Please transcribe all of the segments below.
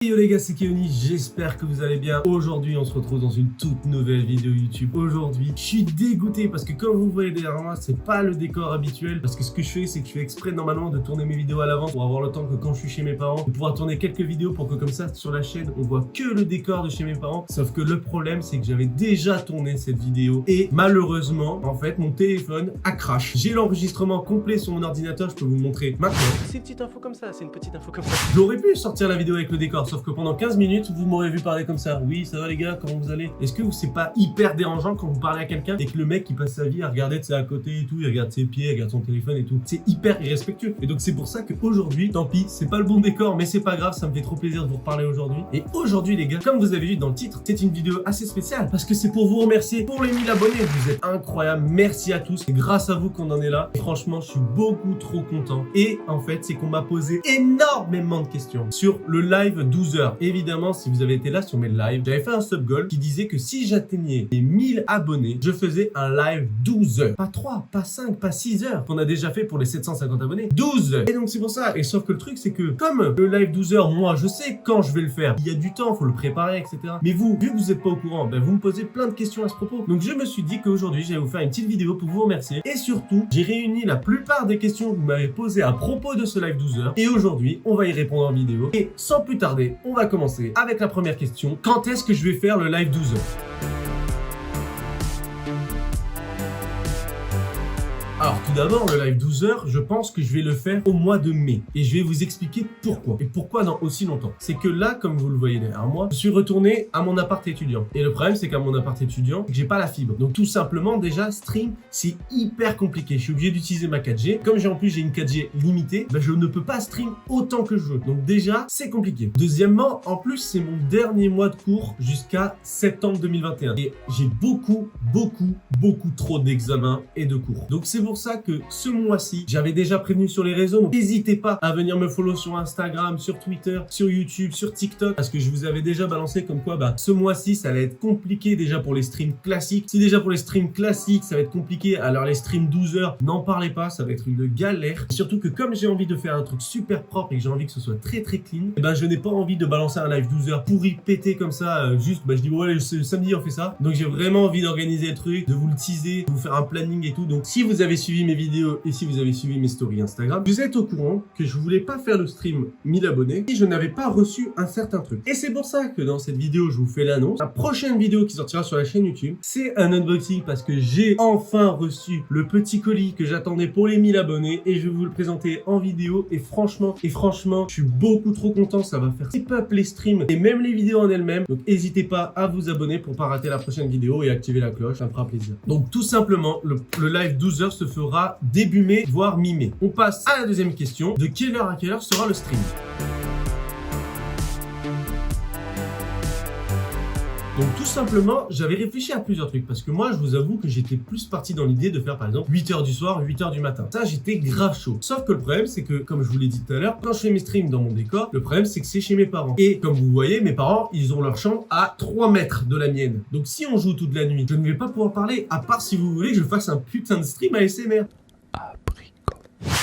Yo les gars, c'est Keoni, j'espère que vous allez bien. Aujourd'hui, on se retrouve dans une toute nouvelle vidéo YouTube. Aujourd'hui, je suis dégoûté parce que comme vous voyez derrière moi, c'est pas le décor habituel. Parce que ce que je fais, c'est que je fais exprès normalement de tourner mes vidéos à l'avant pour avoir le temps que quand je suis chez mes parents, de pouvoir tourner quelques vidéos pour que comme ça, sur la chaîne, on voit que le décor de chez mes parents. Sauf que le problème, c'est que j'avais déjà tourné cette vidéo et malheureusement, en fait, mon téléphone a crash. J'ai l'enregistrement complet sur mon ordinateur, je peux vous le montrer maintenant. C'est une petite info comme ça, c'est une petite info comme ça. J'aurais pu sortir la vidéo avec le décor. Sauf que pendant 15 minutes, vous m'aurez vu parler comme ça. Oui, ça va les gars, comment vous allez? Est-ce que c'est pas hyper dérangeant quand vous parlez à quelqu'un et que le mec il passe sa vie à regarder de à côté et tout, il regarde ses pieds, il regarde son téléphone et tout? C'est hyper irrespectueux. Et donc c'est pour ça qu'aujourd'hui, tant pis, c'est pas le bon décor, mais c'est pas grave, ça me fait trop plaisir de vous reparler aujourd'hui. Et aujourd'hui les gars, comme vous avez vu dans le titre, c'est une vidéo assez spéciale parce que c'est pour vous remercier pour les 1000 abonnés. Vous êtes incroyables, merci à tous. C'est grâce à vous qu'on en est là. Et franchement, je suis beaucoup trop content. Et en fait, c'est qu'on m'a posé énormément de questions sur le live 12 heures. Évidemment, si vous avez été là sur mes lives, j'avais fait un sub goal qui disait que si j'atteignais les 1000 abonnés, je faisais un live 12 heures. Pas 3, pas 5, pas 6 heures qu'on a déjà fait pour les 750 abonnés. 12 heures. Et donc c'est pour ça. Et sauf que le truc, c'est que comme le live 12 heures, moi, je sais quand je vais le faire. Il y a du temps, faut le préparer, etc. Mais vous, vu que vous n'êtes pas au courant, ben, vous me posez plein de questions à ce propos. Donc je me suis dit qu'aujourd'hui, j'allais vous faire une petite vidéo pour vous remercier. Et surtout, j'ai réuni la plupart des questions que vous m'avez posées à propos de ce live 12 heures. Et aujourd'hui, on va y répondre en vidéo. Et sans plus tarder, on va commencer avec la première question. Quand est-ce que je vais faire le live 12 heures? Alors tout d'abord, le live 12 heures, je pense que je vais le faire au mois de mai. Et je vais vous expliquer pourquoi. Et pourquoi dans aussi longtemps. C'est que là, comme vous le voyez derrière moi, je suis retourné à mon appart étudiant. Et le problème, c'est qu'à mon appart étudiant, j'ai pas la fibre. Donc tout simplement, déjà, stream, c'est hyper compliqué. Je suis obligé d'utiliser ma 4G. Comme en plus j'ai une 4G limitée, ben, je ne peux pas stream autant que je veux. Donc déjà, c'est compliqué. Deuxièmement, en plus, c'est mon dernier mois de cours jusqu'à septembre 2021. Et j'ai beaucoup trop d'examens et de cours. Donc c'est pour ça que ce mois-ci, j'avais déjà prévenu sur les réseaux, donc n'hésitez pas à venir me follow sur Instagram, sur Twitter, sur YouTube, sur TikTok, parce que je vous avais déjà balancé comme quoi ce mois-ci, ça allait être compliqué déjà pour les streams classiques. Si déjà pour les streams classiques, ça va être compliqué, alors les streams 12 heures, n'en parlez pas, ça va être une galère. Et surtout que comme j'ai envie de faire un truc super propre et que j'ai envie que ce soit très clean, et je n'ai pas envie de balancer un live 12 heures pourri, pété comme ça, juste, je dis ouais, ce samedi on fait ça. Donc j'ai vraiment envie d'organiser le truc, de vous le teaser, de vous faire un planning et tout. Donc si vous avez suivi mes vidéos et si vous avez suivi mes stories Instagram, vous êtes au courant que je voulais pas faire le stream 1000 abonnés et je n'avais pas reçu un certain truc. Et c'est pour ça que dans cette vidéo, je vous fais l'annonce. La prochaine vidéo qui sortira sur la chaîne YouTube, c'est un unboxing parce que j'ai enfin reçu le petit colis que j'attendais pour les 1000 abonnés et je vais vous le présenter en vidéo et franchement, je suis beaucoup trop content. Ça va faire step up les streams et même les vidéos en elles-mêmes. Donc n'hésitez pas à vous abonner pour pas rater la prochaine vidéo et activer la cloche, ça me fera plaisir. Donc tout simplement, le live 12 heures se fera début mai, voire mi-mai. On passe à la deuxième question. De quelle heure à quelle heure sera le stream? Donc tout simplement, j'avais réfléchi à plusieurs trucs parce que moi, je vous avoue que j'étais plus parti dans l'idée de faire par exemple 8h du soir, 8h du matin. Ça, j'étais grave chaud. Sauf que le problème, c'est que, comme je vous l'ai dit tout à l'heure, quand je fais mes streams dans mon décor, le problème, c'est que c'est chez mes parents. Et comme vous voyez, mes parents, ils ont leur chambre à 3 mètres de la mienne. Donc si on joue toute la nuit, je ne vais pas pouvoir parler, à part si vous voulez que je fasse un putain de stream ASMR.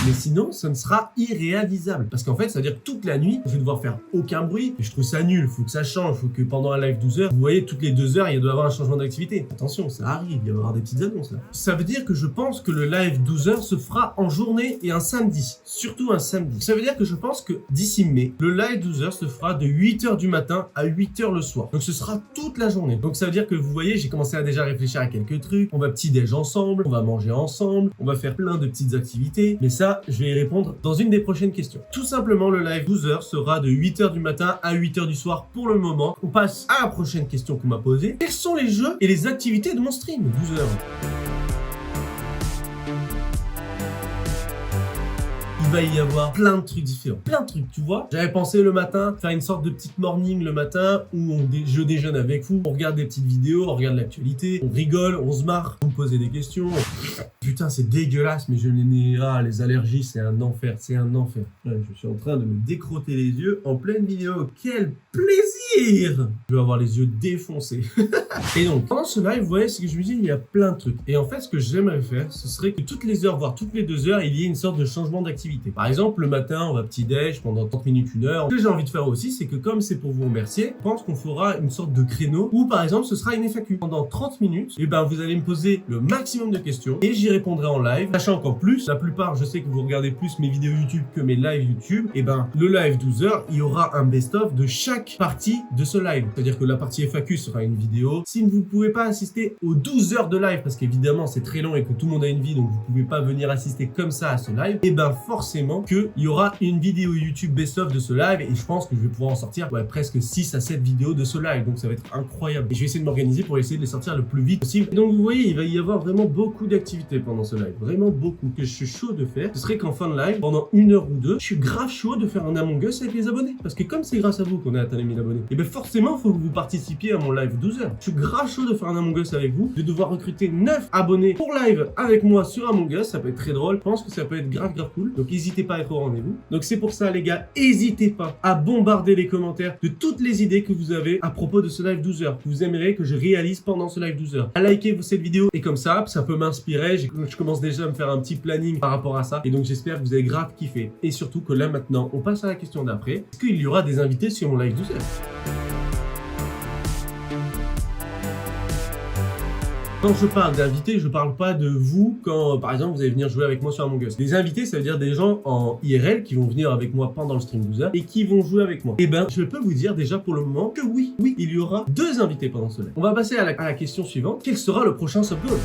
Mais sinon, ça ne sera irréalisable. Parce qu'en fait, ça veut dire que toute la nuit, je vais devoir faire aucun bruit. Et je trouve ça nul. Il faut que ça change. Il faut que pendant un live 12 heures, vous voyez, toutes les 2 heures, il doit y avoir un changement d'activité. Attention, ça arrive. Il va y avoir des petites annonces là. Ça veut dire que je pense que le live 12 heures se fera en journée et un samedi. Surtout un samedi. Ça veut dire que je pense que d'ici mai, le live 12 heures se fera de 8h du matin à 8h le soir. Donc ce sera toute la journée. Donc ça veut dire que vous voyez, j'ai commencé à déjà réfléchir à quelques trucs. On va petit-déj ensemble. On va manger ensemble. On va faire plein de petites activités. Mais ça, je vais y répondre dans une des prochaines questions. Tout simplement, le live 12 heures sera de 8h du matin à 8h du soir pour le moment. On passe à la prochaine question qu'on m'a posée. Quels sont les jeux et les activités de mon stream 12 heures? Il va y avoir plein de trucs différents. Plein de trucs, tu vois. J'avais pensé le matin faire une sorte de petite morning le matin où je déjeune avec vous. On regarde des petites vidéos, on regarde l'actualité, on rigole, on se marre, on me pose des questions. Putain, c'est dégueulasse, mais je n'ai... Ah, les allergies, c'est un enfer, c'est un enfer. Ouais, je suis en train de me décrotter les yeux en pleine vidéo. Quel plaisir! Je vais avoir les yeux défoncés. Et donc, pendant ce live, vous voyez, ce que je me dis, il y a plein de trucs. Et en fait, ce que j'aimerais faire, ce serait que toutes les heures, voire toutes les 2 heures, il y ait une sorte de changement d'activité. activités. Par exemple, le matin, on va petit-déj pendant 30 minutes, 1 heure. Ce que j'ai envie de faire aussi, c'est que comme c'est pour vous remercier, je pense qu'on fera une sorte de créneau où, par exemple, ce sera une FAQ. Pendant 30 minutes, et ben, vous allez me poser le maximum de questions et j'y répondrai en live. Sachant qu'en plus, la plupart, je sais que vous regardez plus mes vidéos YouTube que mes lives YouTube. Et ben, le live 12 heures, il y aura un best-of de chaque partie de ce live. C'est-à-dire que la partie FAQ sera une vidéo. Si vous ne pouvez pas assister aux 12 heures de live, parce qu'évidemment, c'est très long et que tout le monde a une vie, donc vous pouvez pas venir assister comme ça à ce live, et ben, forcément qu'il y aura une vidéo YouTube best-of de ce live et je pense que je vais pouvoir en sortir presque 6 à 7 vidéos de ce live. Donc ça va être incroyable. Et je vais essayer de m'organiser pour essayer de les sortir le plus vite possible. Et donc vous voyez, il va y avoir vraiment beaucoup d'activités pendant ce live. Vraiment beaucoup. Que je suis chaud de faire. Ce serait qu'en fin de live, pendant 1 heure ou 2, je suis grave chaud de faire un Among Us avec les abonnés. Parce que comme c'est grâce à vous qu'on a atteint les 1000 abonnés, et bien forcément, il faut que vous participiez à mon live 12 heures. Je suis grave chaud de faire un Among Us avec vous, de devoir recruter 9 abonnés pour live avec moi sur Among Us. Ça peut être très drôle. Je pense que ça peut être grave cool. Donc n'hésitez pas à être au rendez-vous. Donc c'est pour ça les gars, n'hésitez pas à bombarder les commentaires de toutes les idées que vous avez à propos de ce live 12 heures, que vous aimeriez que je réalise pendant ce live 12 heures. À liker cette vidéo et comme ça peut m'inspirer. Je commence déjà à me faire un petit planning par rapport à ça. Et donc j'espère que vous avez grave kiffé. Et surtout que là maintenant, on passe à la question d'après. Est-ce qu'il y aura des invités sur mon live 12 heures? Quand je parle d'invités, je parle pas de vous quand, par exemple, vous allez venir jouer avec moi sur Among Us. Les invités, ça veut dire des gens en IRL qui vont venir avec moi pendant le stream 12 heures et qui vont jouer avec moi. Et ben, je peux vous dire déjà pour le moment que oui, il y aura 2 invités pendant ce live. On va passer à la question suivante. Quel sera le prochain sub-goal?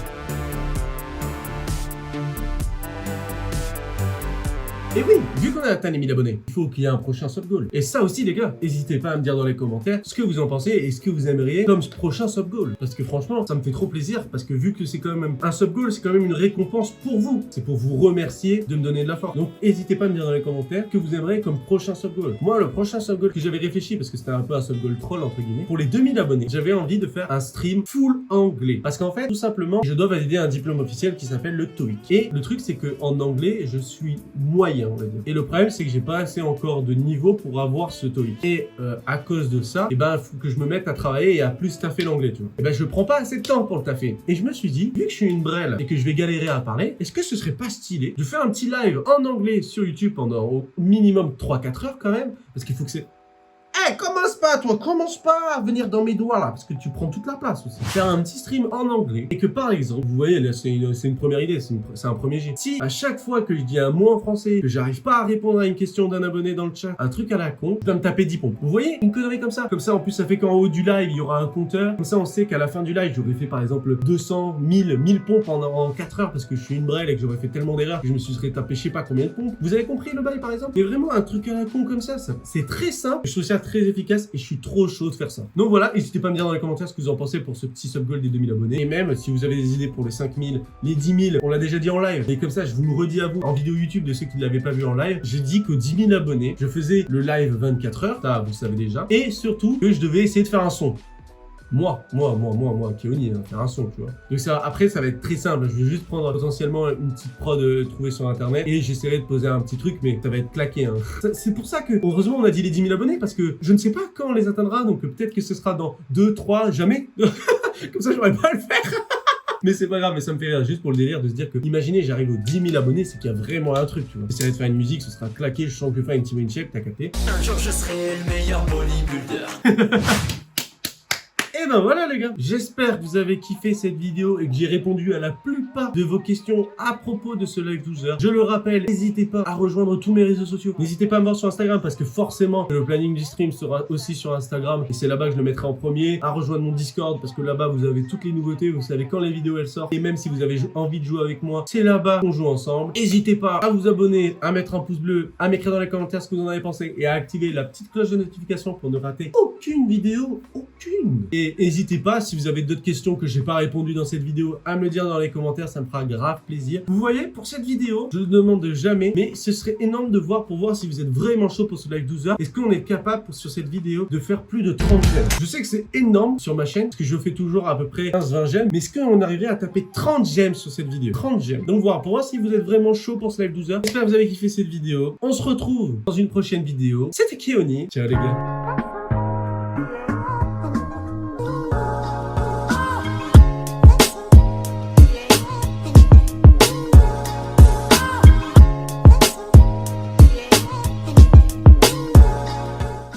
Et oui, vu qu'on a atteint les 1000 abonnés, il faut qu'il y ait un prochain sub-goal. Et ça aussi les gars, n'hésitez pas à me dire dans les commentaires ce que vous en pensez et ce que vous aimeriez comme ce prochain sub-goal. Parce que franchement, ça me fait trop plaisir parce que vu que c'est quand même un sub-goal, c'est quand même une récompense pour vous. C'est pour vous remercier de me donner de la force. Donc n'hésitez pas à me dire dans les commentaires ce que vous aimeriez comme prochain sub-goal. Moi, le prochain sub-goal que j'avais réfléchi, parce que c'était un peu un sub-goal troll entre guillemets, pour les 2000 abonnés, j'avais envie de faire un stream full anglais. Parce qu'en fait, tout simplement, je dois valider un diplôme officiel qui s'appelle le TOEIC. Et le truc, c'est que en anglais, je suis moyen, on va dire. Et le problème, c'est que j'ai pas assez encore de niveau pour avoir ce TOEIC. Et à cause de ça, et ben, il faut que je me mette à travailler et à plus taffer l'anglais, tu vois. Et ben, je prends pas assez de temps pour le taffer. Et je me suis dit, vu que je suis une brêle et que je vais galérer à parler, est-ce que ce serait pas stylé de faire un petit live en anglais sur YouTube pendant au minimum 3-4 heures quand même? Parce qu'il faut que c'est... Eh, commence pas, toi, commence pas à venir dans mes doigts là, parce que tu prends toute la place aussi. Faire un petit stream en anglais et que par exemple, vous voyez là, c'est une première idée, c'est un premier jet. Si à chaque fois que je dis un mot en français, que j'arrive pas à répondre à une question d'un abonné dans le chat, un truc à la con, je dois me taper 10 pompes. Vous voyez, une connerie comme ça. Comme ça, en plus, ça fait qu'en haut du live, il y aura un compteur. Comme ça, on sait qu'à la fin du live, j'aurais fait par exemple 200, 1000 pompes en 4 heures parce que je suis une brêle et que j'aurais fait tellement d'erreurs que je me serais tapé je sais pas combien de pompes. Vous avez compris le bail par exemple? Et vraiment un truc à la con comme ça c'est très simple. Je trouve ça très efficace et je suis trop chaud de faire ça. Donc voilà, n'hésitez pas à me dire dans les commentaires ce que vous en pensez pour ce petit sub-goal des 2000 abonnés. Et même si vous avez des idées pour les 5000, les 10 000, on l'a déjà dit en live. Et comme ça, je vous le redis à vous en vidéo YouTube de ceux qui ne l'avaient pas vu en live. J'ai dit qu'aux 10 000 abonnés, je faisais le live 24 heures. Ça, vous le savez déjà. Et surtout, que je devais essayer de faire un son. Moi, Keoni, faire un son, tu vois. Donc ça, après, ça va être très simple. Je vais juste prendre potentiellement une petite prod trouvée sur internet et j'essaierai de poser un petit truc, mais ça va être claqué. Hein. C'est pour ça que, heureusement, on a dit les 10 000 abonnés parce que je ne sais pas quand on les atteindra, donc peut-être que ce sera dans 2, 3, jamais. Comme ça, j'aurais pas à le faire. Mais c'est pas grave, mais ça me fait rire juste pour le délire de se dire que, imaginez, j'arrive aux 10 000 abonnés, c'est qu'il y a vraiment un truc, tu vois. J'essaierai de faire une musique, ce sera claqué, je chante que faire une team check, t'as capté. Un jour, je serai le meilleur bodybuilder. Et ben voilà les gars, j'espère que vous avez kiffé cette vidéo et que j'ai répondu à la plupart de vos questions à propos de ce live 12 heures. Je le rappelle, n'hésitez pas à rejoindre tous mes réseaux sociaux. N'hésitez pas à me voir sur Instagram parce que forcément le planning du stream sera aussi sur Instagram et c'est là-bas que je le mettrai en premier. À rejoindre mon Discord parce que là-bas vous avez toutes les nouveautés, vous savez quand les vidéos elles sortent et même si vous avez envie de jouer avec moi, c'est là-bas qu'on joue ensemble. N'hésitez pas à vous abonner, à mettre un pouce bleu, à m'écrire dans les commentaires ce que vous en avez pensé et à activer la petite cloche de notification pour ne rater aucune vidéo, aucune. Et n'hésitez pas, si vous avez d'autres questions que j'ai pas répondu dans cette vidéo, à me le dire dans les commentaires, ça me fera grave plaisir. Vous voyez, pour cette vidéo, je ne demande jamais, mais ce serait énorme de voir pour voir si vous êtes vraiment chaud pour ce live 12 heures. Est-ce qu'on est capable sur cette vidéo de faire plus de 30 j'aime? Je sais que c'est énorme sur ma chaîne, parce que je fais toujours à peu près 15-20 j'aime, mais est-ce qu'on arriverait à taper 30 j'aime sur cette vidéo? 30 j'aime. Donc voilà, pour voir si vous êtes vraiment chaud pour ce live 12 heures. J'espère que vous avez kiffé cette vidéo. On se retrouve dans une prochaine vidéo. C'était Keoni. Ciao les gars.